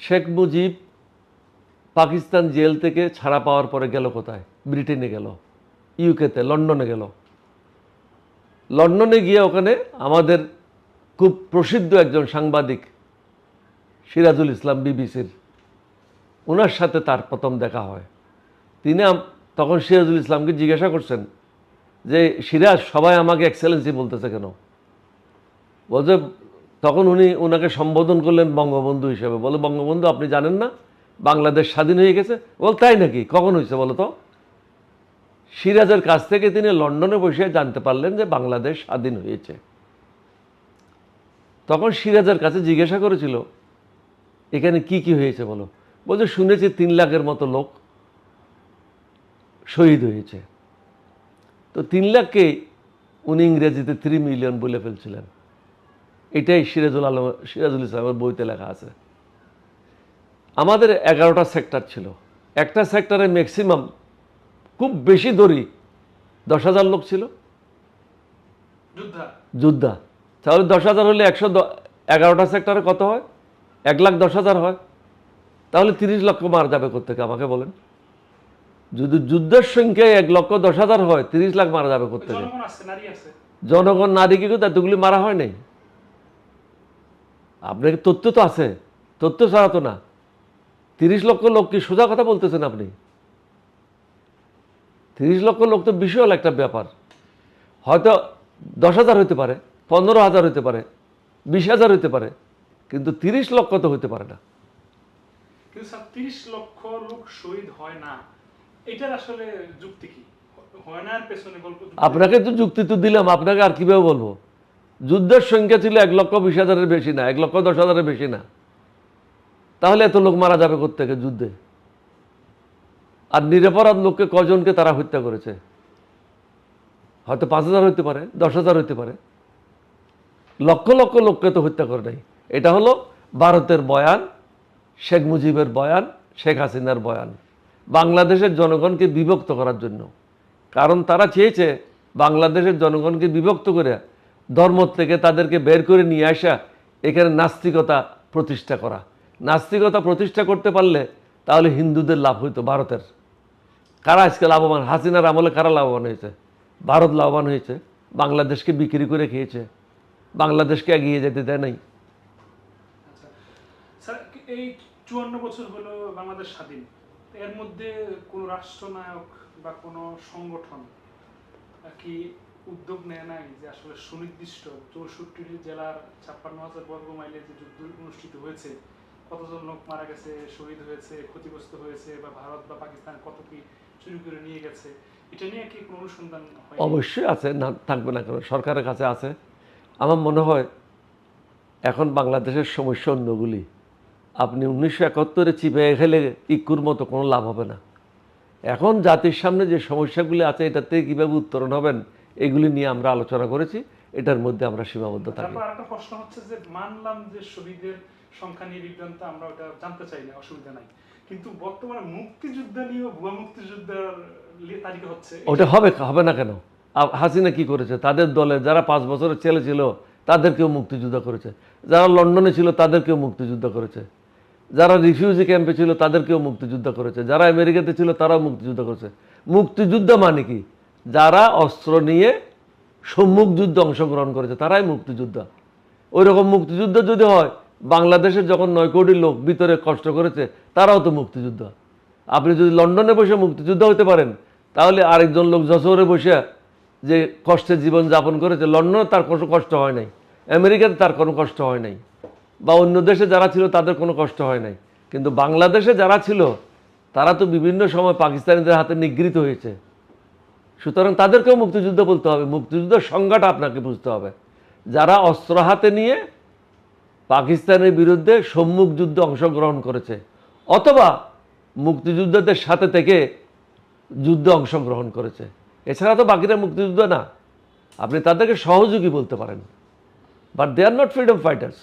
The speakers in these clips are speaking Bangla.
শেখ মুজিব পাকিস্তান জেল থেকে ছাড়া পাওয়ার পরে গেল কোথায়? ব্রিটেনে গেল, ইউকেতে, লন্ডনে গেল। লন্ডনে গিয়ে ওখানে আমাদের খুব প্রসিদ্ধ একজন সাংবাদিক সিরাজুল ইসলাম, বিবিসির, ওনার সাথে তার প্রথম দেখা হয়। তিনি তখন সিরাজুল ইসলামকে জিজ্ঞাসা করছেন যে, সিরাজ, সবাই আমাকে এক্সেলেন্সি বলতেছে কেন? বলছে, তখন উনি ওনাকে সম্বোধন করলেন বঙ্গবন্ধু হিসেবে। বলে, বঙ্গবন্ধু, আপনি জানেন না বাংলাদেশ স্বাধীন হয়ে গেছে? বল, তাই নাকি? কখন হয়েছে বলো তো? সিরাজের কাছ থেকে তিনি লন্ডনে বসে জানতে পারলেন যে বাংলাদেশ স্বাধীন হয়েছে। তখন সিরাজের কাছে জিজ্ঞাসা করেছিল, এখানে কি কি হয়েছে বলো? বলছে, শুনেছি 3 লাখের মতো লোক শহীদ হয়েছে। তো 3 লাখকে উনি ইংরেজিতে 3 মিলিয়ন বলে ফেলছিলেন। এটাই সিরাজুল ইসলামের বইতে লেখা আছে। আমাদের 11টা সেক্টর ছিল। একটা সেক্টরে ম্যাক্সিমাম, খুব বেশি ধরি, 10,000 লোক ছিল যোদ্ধা। তাহলে 10,000 হলে 11টা সেক্টরে কত হয়? 1,10,000 হয়। তাহলে 30 লক্ষ মারা যাবে কোত্থেকে আমাকে বলেন? যদি যুদ্ধের সংখ্যায় 1,10,000 হয়, 30 লাখ মারা যাবে কোত্থেকে? জনগণ, নারী, কি করতে এতগুলি মারা হয় নাই? আপনাকে তথ্য তো আছে, তথ্য ছাড়া তো না। 30 লক্ষ লোক কি সোজা কথা বলতেছেন আপনি? 30 লক্ষ লোক তো বিশাল একটা ব্যাপার। হয়তো 10,000 হতে পারে, 15,000 হতে পারে, 20,000 হতে পারে, কিন্তু 30 লক্ষ তো হতে পারে না। কিন্তু স্যার, 30 লক্ষ লোক শহীদ হয় না, এটার আসলে যুক্তি কি? হয় না এর পেছনে গল্প? আপনাকে তো যুক্তি তো দিলাম, আপনাকে আর কিভাবে বলবো? যুদ্ধের সংখ্যা ছিল 1,20,000-এর বেশি না, 1,10,000-এর বেশি না। তাহলে এত লোক মারা যাবে কোত্থেকে যুদ্ধে? আর নিরপরাধ লোককে কজনকে তারা হত্যা করেছে? হয়তো 5,000 হইতে পারে, 10,000 হইতে পারে, লক্ষ লক্ষ লোককে তো হত্যা করে নাই। এটা হলো ভারতের বয়ান, শেখ মুজিবের বয়ান, শেখ হাসিনার বয়ান, বাংলাদেশের জনগণকে বিভক্ত করার জন্য। কারণ তারা চেয়েছে বাংলাদেশের জনগণকে বিভক্ত করে ধর্ম থেকে তাদেরকে বের করে নিয়ে আসা, এখানে নাস্তিকতা প্রতিষ্ঠা করা। নাস্তিকতা প্রতিষ্ঠা করতে পারলে তাহলে হিন্দুদের লাভ হইতো। ভারতের কারা আজকে লাভবান? হাসিনার আমলে কারা লাভবান হয়েছে? ভারত লাভবান হয়েছে। বাংলাদেশকে বিক্রি করে খেয়েছে, বাংলাদেশকে এগিয়ে যেতে দেয় নাই। স্যার, এই 54 বছর হলো বাংলাদেশ স্বাধীন, এর মধ্যে কোন রাষ্ট্রনায়ক বা কোন সংগঠন কি উদ্যোগ নেয় নাই যে আসলে সুনির্দিষ্ট 64 জেলার 56,000 বর্গ মাইলে যে যুদ্ধ অনুষ্ঠিত হয়েছে, কতজন লোক মারা গেছে, শহীদ হয়েছে, ক্ষতিগ্রস্ত হয়েছে, বা ভারত বা পাকিস্তান কত কি চুরি করে নিয়ে গেছে, এটা নিয়ে কি কোনো অনুসন্ধান হয়? অবশ্যই আছে, না থাকবে না কেন? সরকারের কাছে আছে। আমার মনে হয় এখন বাংলাদেশের সমস্যা অন্যগুলি। আপনি 1971-এ চিপে খেলে ইক্কুর মতো কোনো লাভ হবে না। এখন জাতির সামনে যে সমস্যাগুলি আছে, এটার থেকে কীভাবে উত্তরণ হবেন, এগুলি নিয়ে আমরা আলোচনা করেছি। এটার মধ্যে আমরা সীমাবদ্ধ থাকি। তারপর আরেকটা প্রশ্ন হচ্ছে যে, মানলাম যে শহীদের সংখ্যা নিয়ে বিভ্রান্ত, আমরা ওটা জানতে চাই না, অসুবিধা নাই, কিন্তু বর্তমানে মুক্তিযুদ্ধ নিয়ে ভুয়া মুক্তিযুদ্ধের তালিকা হচ্ছে। ওটা হবে না কেন? হাসিনা কি করেছে? তাদের দলে যারা 5 বছরের ছেলে ছিল তাদেরকেও মুক্তিযুদ্ধ করেছে, যারা লন্ডনে ছিল তাদেরকেও মুক্তিযুদ্ধ করেছে, যারা রিফিউজি ক্যাম্পে ছিল তাদেরকেও মুক্তিযুদ্ধ করেছে, যারা আমেরিকাতে ছিল তারাও মুক্তিযুদ্ধ করেছে। মুক্তিযুদ্ধ মানে কি? যারা অস্ত্র নিয়ে সম্মুখ যুদ্ধে অংশগ্রহণ করেছে তারাই মুক্তিযুদ্ধ। ওই রকম মুক্তিযুদ্ধ যদি হয়, বাংলাদেশের যখন 9 কোটি লোক ভিতরে কষ্ট করেছে তারাও তো মুক্তিযুদ্ধ। আপনি যদি লন্ডনে বসে মুক্তিযুদ্ধ হতে পারেন, তাহলে আরেকজন লোক যশোরে বসে যে কষ্টে জীবন যাপন করেছে, লন্ডনে তার কোনো কষ্ট হয় নাই, আমেরিকাতে তার কোনো কষ্ট হয় নাই, বা অন্য দেশে যারা ছিল তাদের কোনো কষ্ট হয় নাই, কিন্তু বাংলাদেশে যারা ছিল তারা তো বিভিন্ন সময় পাকিস্তানিদের হাতে নিগৃহীত হয়েছে। সুতরাং তাদেরকেও মুক্তিযুদ্ধ বলতে হবে। মুক্তিযুদ্ধের সংজ্ঞাটা আপনাকে বুঝতে হবে। যারা অস্ত্র হাতে নিয়ে পাকিস্তানের বিরুদ্ধে সম্মুখ যুদ্ধে অংশগ্রহণ করেছে, অথবা মুক্তিযোদ্ধাদের সাথে থেকে যুদ্ধে অংশগ্রহণ করেছে, এছাড়া তো বাকিরা মুক্তিযুদ্ধ না। আপনি তাদেরকে সহযোগী বলতে পারেন, but they are not freedom fighters.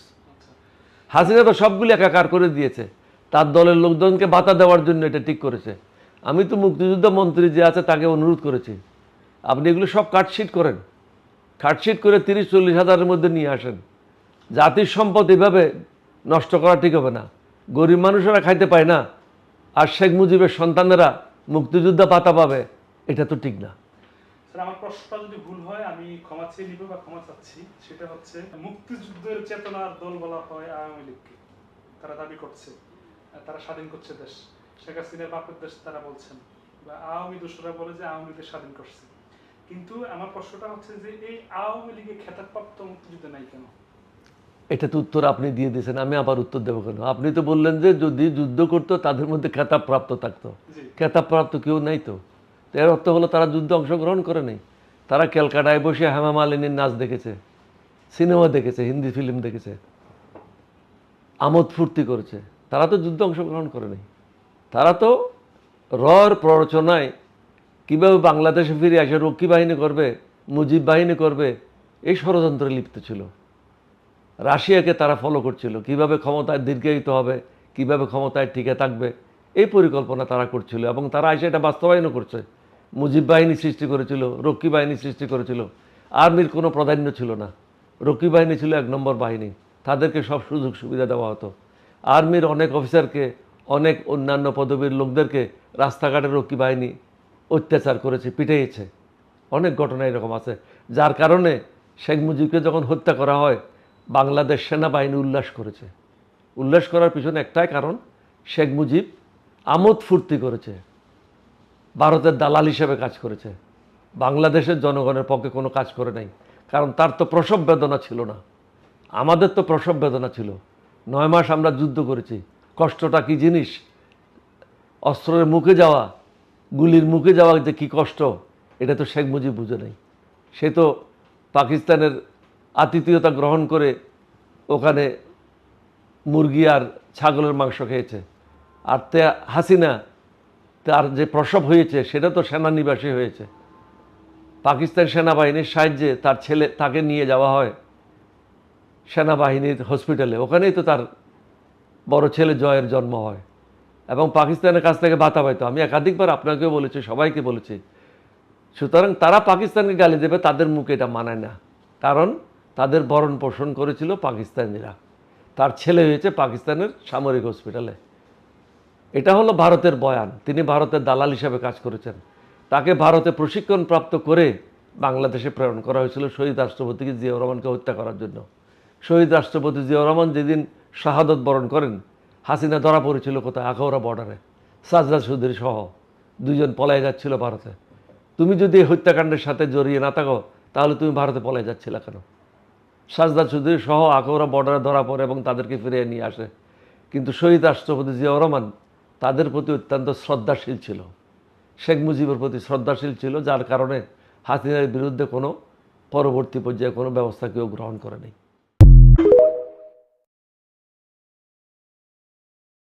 Hasina তো সবগুলি একাকার করে দিয়েছে, তার দলের লোকজনকে ভাতা দেওয়ার জন্য এটা ঠিক করেছে। আমি তো মুক্তিযুদ্ধ মন্ত্রী যে আছে তাকে অনুরোধ করেছি, আপনি এগুলো সব কাটশিট করেন, কাটশিট করে 30-40 হাজারের মধ্যে নিয়ে আসেন। জাতির সম্পদ এভাবে নষ্ট করা ঠিক হবে না। গরিব মানুষেরা খাইতে পায় না, আর শেখ মুজিবের সন্তানেরা মুক্তিযোদ্ধা পাতা পাবে, এটা তো ঠিক না। স্যার আমার প্রশ্নটা যদি ভুল হয় আমি ক্ষমা চেয়ে নিব বা ক্ষমা চাচ্ছি। সেটা হচ্ছে মুক্তিযুদ্ধের চেতনার দল বলা হয় আওয়ামী লীগকে, তারা দাবি করছে তারা স্বাধীন করছে দেশ, শেখ হাসিনার বাপের দেশ তারা বলছেন, বা আওয়ামী দোসরা বলে যে আওয়ামী লীগ স্বাধীন করছে। কিন্তু আমার প্রশ্নটা হচ্ছে যে এই আওয়ামী লীগের খেতাবপ্রাপ্ত মুক্তিযুদ্ধ নাই কেন? এটা তো উত্তর আপনি দিয়ে দিয়েছেন, আমি আবার উত্তর দেবো কেন? আপনি তো বললেন যে যদি যুদ্ধ করতো তাদের মধ্যে খেতাবপ্রাপ্ত থাকতো। জি খেতাবপ্রাপ্ত কেউ নাই তো। তো এর অর্থ হলো তারা যুদ্ধে অংশগ্রহণ করে নাই। তারা ক্যালকাটায় বসে হেমা মালিনীর নাচ দেখেছে, সিনেমা দেখেছে, হিন্দি ফিল্ম দেখেছে, আমোদ ফুর্তি করেছে। তারা তো যুদ্ধে অংশগ্রহণ করে নাই। তারা তো রর প্ররোচনায় কীভাবে বাংলাদেশে ফিরে আসে রক্ষী বাহিনী করবে, মুজিব বাহিনী করবে, এই ষড়যন্ত্রে লিপ্ত ছিল। রাশিয়াকে তারা ফলো করছিল, কিভাবে ক্ষমতায় দীর্ঘায়িত হবে, কিভাবে ক্ষমতায় টিকে থাকবে, এই পরিকল্পনা তারা করছিল এবং তারা এসে এটা বাস্তবায়নও করছে। মুজিব বাহিনী সৃষ্টি করেছিল, রক্ষী বাহিনী সৃষ্টি করেছিল। আর্মির কোনো প্রাধান্য ছিল না, রক্ষী বাহিনী ছিল 1 নম্বর বাহিনী, তাদেরকে সব সুযোগ সুবিধা দেওয়া হতো। আর্মির অনেক অফিসারকে, অনেক অন্যান্য পদবীর লোকদেরকে রাস্তাঘাটে রক্ষী বাহিনী অত্যাচার করেছে, পিটিয়েছে। অনেক ঘটনা এরকম আছে, যার কারণে শেখ মুজিবকে যখন হত্যা করা হয় বাংলাদেশ সেনাবাহিনী উল্লাস করেছে। উল্লাস করার পিছনে একটাই কারণ, শেখ মুজিব আমোদ ফুর্তি করেছে, ভারতের দালাল হিসেবে কাজ করেছে, বাংলাদেশের জনগণের পক্ষে কোনো কাজ করে নাই। কারণ তার তো প্রসব বেদনা ছিল না, আমাদের তো প্রসব বেদনা ছিল। 9 মাস আমরা যুদ্ধ করেছি, কষ্টটা কি জিনিস, অস্ত্রের মুখে যাওয়া, গুলির মুখে যাওয়া যে কী কষ্ট, এটা তো শেখ মুজিব বুঝে নাই। সে তো পাকিস্তানের আতিথেয়তা গ্রহণ করে ওখানে মুরগি আর ছাগলের মাংস খেয়েছে। আর হাসিনা, তার যে প্রসব হয়েছে সেটা তো সেনানিবাসে হয়েছে। পাকিস্তান সেনাবাহিনীর সাহায্যে তার ছেলে, তাকে নিয়ে যাওয়া হয় সেনাবাহিনীর হসপিটালে, ওখানেই তো তার বড় ছেলে জয়ের জন্ম হয় এবং পাকিস্তানের কাছ থেকে ভাতা পাইতো। আমি একাধিকবার আপনাকেও বলেছি, সবাইকে বলেছি। সুতরাং তারা পাকিস্তানকে গালি দেবে, তাদের মুখে এটা মানায় না, কারণ তাদের ভরণ পোষণ করেছিল পাকিস্তানিরা। তার ছেলে হয়েছে পাকিস্তানের সামরিক হসপিটালে। এটা হলো ভারতের বয়ান, তিনি ভারতের দালাল হিসাবে কাজ করেছেন। তাকে ভারতে প্রশিক্ষণপ্রাপ্ত করে বাংলাদেশে প্রেরণ করা হয়েছিল শহীদ রাষ্ট্রপতিকে জিয়াউর রহমানকে হত্যা করার জন্য। শহীদ রাষ্ট্রপতি জিয়াউর রহমান যেদিন শাহাদত বরণ করেন, হাসিনা ধরা পড়েছিল কোথায়? আখাউড়া বর্ডারে, সাজদা চৌধুরী সহ 2 জন পলায় যাচ্ছিল ভারতে। তুমি যদি এই হত্যাকাণ্ডের সাথে জড়িয়ে না থাকো তাহলে তুমি ভারতে পলায় যাচ্ছিলে কেন? সাজদা চৌধুরী সহ আখাউড়া বর্ডারে ধরা পড়ে এবং তাদেরকে ফিরিয়ে নিয়ে আসে। কিন্তু শহীদ রাষ্ট্রপতি জিয়াউর রহমান তাদের প্রতি অত্যন্ত শ্রদ্ধাশীল ছিল, শেখ মুজিবের প্রতি শ্রদ্ধাশীল ছিল, যার কারণে হাসিনার বিরুদ্ধে কোনো পরবর্তী পর্যায়ে কোনো ব্যবস্থা কেউ গ্রহণ করে নাই।